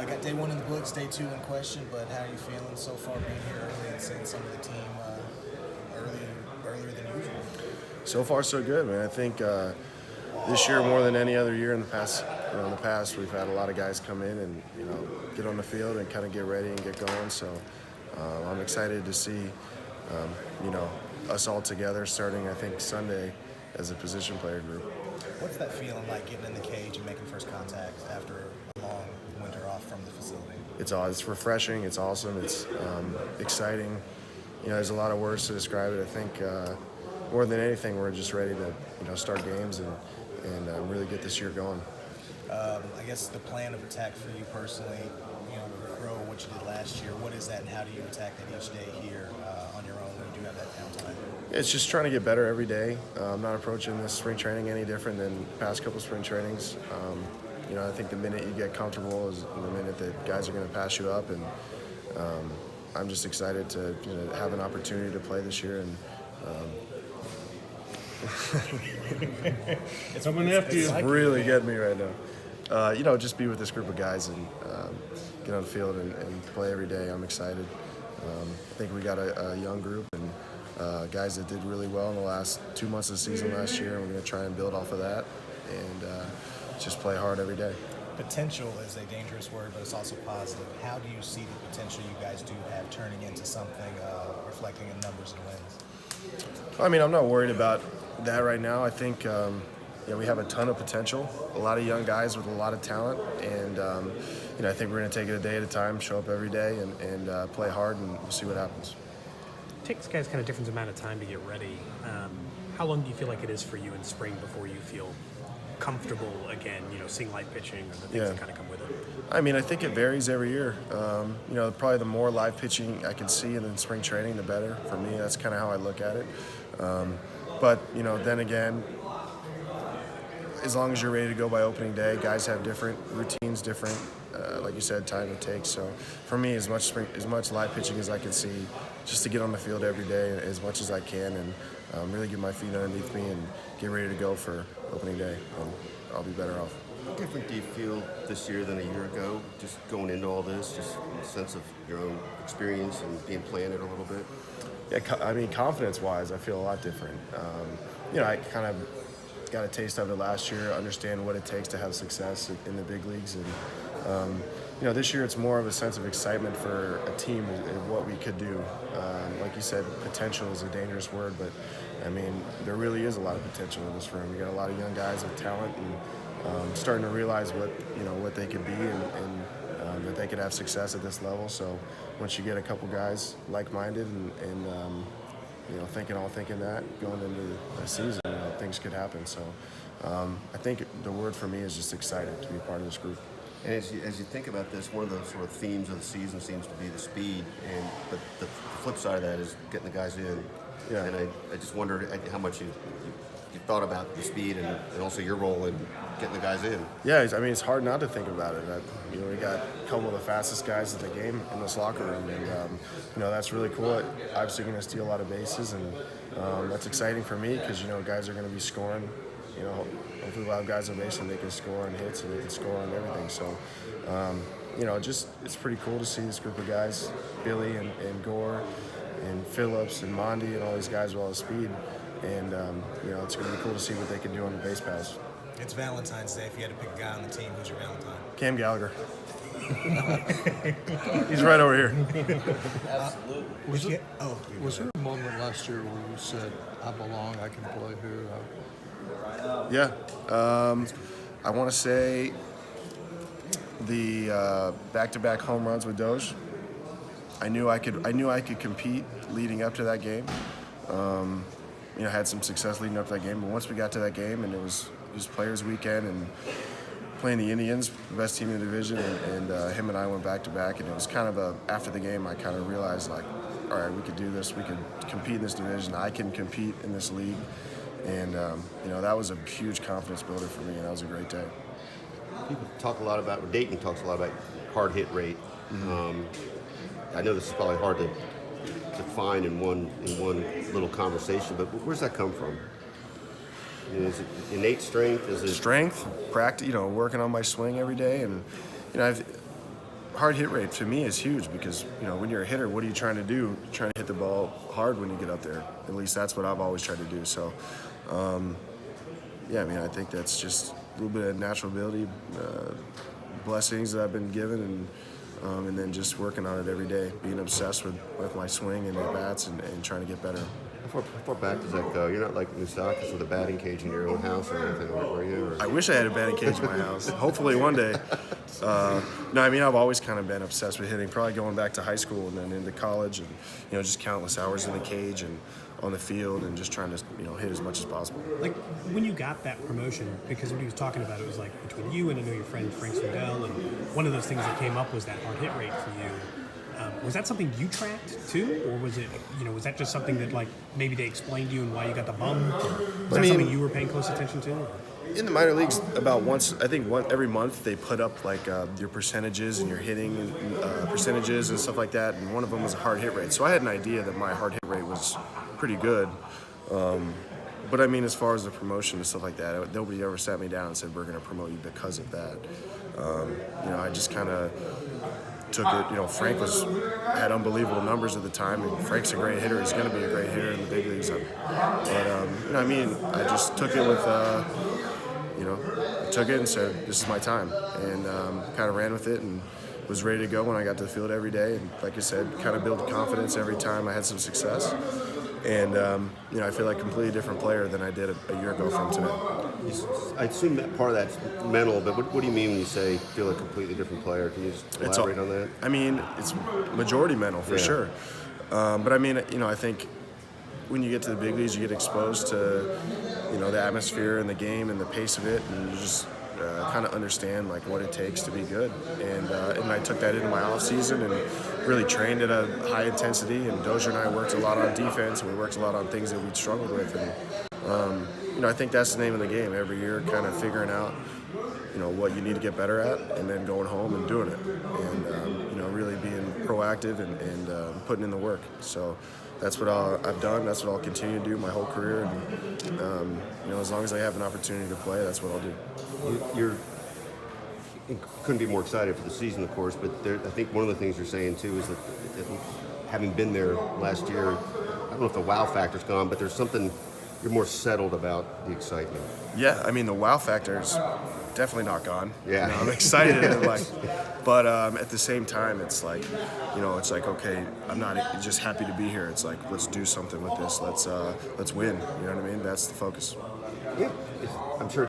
Got day one in the books, day two in question, but how are you feeling so far being here early and seeing some of the team earlier than usual? So far, so good, man. I think this year more than any other year in the past, we've had a lot of guys come in and get on the field and kind of get ready and get going. So I'm excited to see us all together starting, I think, Sunday as a position player group. What's that feeling like getting in the cage and making first contact after a long winter off from the facility? It's refreshing. It's awesome. It's exciting. There's a lot of words to describe it. I think more than anything, we're just ready to start games and really get this year going. I guess the plan of attack for you personally, grow what you did last year. What is that, and how do you attack that each day here on your own when you do have that downtime? It's just trying to get better every day. I'm not approaching this spring training any different than past couple spring trainings. I think the minute you get comfortable is the minute that guys are going to pass you up, and I'm just excited to have an opportunity to play this year. And it's coming after you. It's really getting me right now. Just be with this group of guys and get on the field and play every day. I'm excited. I think we got a young group and guys that did really well in the last 2 months of the season last year, and we're going to try and build off of that and just play hard every day. Potential is a dangerous word, but it's also positive. How do you see the potential you guys do have turning into something reflecting in numbers and wins? I mean, I'm not worried about that right now. I think we have a ton of potential, a lot of young guys with a lot of talent, and I think we're going to take it a day at a time, show up every day, and play hard, and we'll see what happens. It takes guys kind of different amount of time to get ready. How long do you feel like it is for you in spring before you feel comfortable again, seeing live pitching and the things that kind of come with it? I mean, I think it varies every year. Probably the more live pitching I can see in spring training, the better for me. That's kind of how I look at it. But then again, as long as you're ready to go by opening day, guys have different routines, different, like you said, time it takes. So for me, as much live pitching as I can see, just to get on the field every day as much as I can and really get my feet underneath me and get ready to go for opening day. I'll be better off. How different do you feel this year than a year ago, just going into all this, just a sense of your own experience and being planted a little bit? Yeah, I mean, confidence-wise, I feel a lot different. I kind of got a taste of it last year, understand what it takes to have success in the big leagues. And, this year it's more of a sense of excitement for a team and what we could do. Like you said, potential is a dangerous word, but, I mean, there really is a lot of potential in this room. We got a lot of young guys with talent and starting to realize what they could be and that they could have success at this level. So once you get a couple guys like-minded and thinking that going into the season, things could happen. So I think the word for me is just excited to be part of this group. And as you think about this, one of the sort of themes of the season seems to be the speed, but the flip side of that is getting the guys in. Yeah. And I just wondered how much you thought about the speed and also your role in getting the guys in. Yeah, I mean, it's hard not to think about it. We got a couple of the fastest guys in the game in this locker room, and that's really cool. Obviously, going to steal a lot of bases, and that's exciting for me because guys are going to be scoring. Hopefully we'll have guys on base and they can score on hits and they can score on everything. So, it's pretty cool to see this group of guys, Billy and Gore and Phillips and Mondi and all these guys with all the speed. And, it's going to be cool to see what they can do on the base paths. It's Valentine's Day. If you had to pick a guy on the team, who's your Valentine? Cam Gallagher. He's right over here. Absolutely. Was there a moment last year where you said, I belong, I can play here? Yeah. I want to say the back-to-back home runs with Doge. I knew I could compete leading up to that game. Had some success leading up to that game, but once we got to that game and it was Players Weekend and playing the Indians, the best team in the division, and him and I went back-to-back, and it was kind of after the game I kind of realized, like, all right, we could do this, we could compete in this division, I can compete in this league, and that was a huge confidence builder for me, and that was a great day. People talk a lot about, Dayton talks a lot about hard hit rate. Mm-hmm. I know this is probably hard to find in one little conversation, but where's that come from? Is it innate strength? Is it strength? Practice, working on my swing every day, and hard hit rate to me is huge because, when you're a hitter, what are you trying to do? You're trying to hit the ball hard when you get up there. At least that's what I've always tried to do. So, I think that's just a little bit of natural ability, blessings that I've been given, and then just working on it every day, being obsessed with my swing and at bats and trying to get better. How far back does that go? You're not like Moustakis with a batting cage in your own house or anything, were you? I wish I had a batting cage in my house. Hopefully one day. I've always kind of been obsessed with hitting, probably going back to high school and then into college and, just countless hours in the cage and on the field and just trying to, hit as much as possible. Like when you got that promotion, because when he was talking about it, it was like between you and I know your friend Frank Swindell, and one of those things that came up was that hard hit rate for you. Was that something you tracked too, or was it, was that just something that like maybe they explained to you and why you got the bump? Was that something you were paying close attention to? Or? In the minor leagues, about every month they put up like your percentages and your hitting percentages and stuff like that, and one of them was a hard hit rate. So I had an idea that my hard hit rate was pretty good. But as far as the promotion and stuff like that, nobody ever sat me down and said we're going to promote you because of that. I just kind of took it. Frank had unbelievable numbers at the time, and Frank's a great hitter. He's going to be a great hitter in the big leagues. But I just took it with. I took it and said, this is my time, and kind of ran with it and was ready to go when I got to the field every day. And like I said, kind of built confidence every time I had some success. And, I feel like a completely different player than I did a year ago from today. I assume that part of that's mental, but what do you mean when you say feel a completely different player? Can you just elaborate on that? It's majority mental for sure. But I think when you get to the big leagues, you get exposed to, the atmosphere and the game and the pace of it, and you just kind of understand like what it takes to be good. And I took that into my offseason and really trained at a high intensity. And Dozier and I worked a lot on defense, and we worked a lot on things that we'd struggled with. And I think that's the name of the game. Every year, kind of figuring out, what you need to get better at, and then going home and doing it, and really being proactive and putting in the work. So that's what I've done. That's what I'll continue to do my whole career. And as long as I have an opportunity to play, that's what I'll do. You couldn't be more excited for the season, of course. But I think one of the things you're saying too is that having been there last year, I don't know if the wow factor's gone, but there's something you're more settled about the excitement. Yeah, the wow factor's definitely not gone. Yeah, I'm excited, but at the same time, it's like, it's like, okay, I'm not just happy to be here. It's like, let's do something with this. Let's win. You know what I mean? That's the focus. Yeah, I'm sure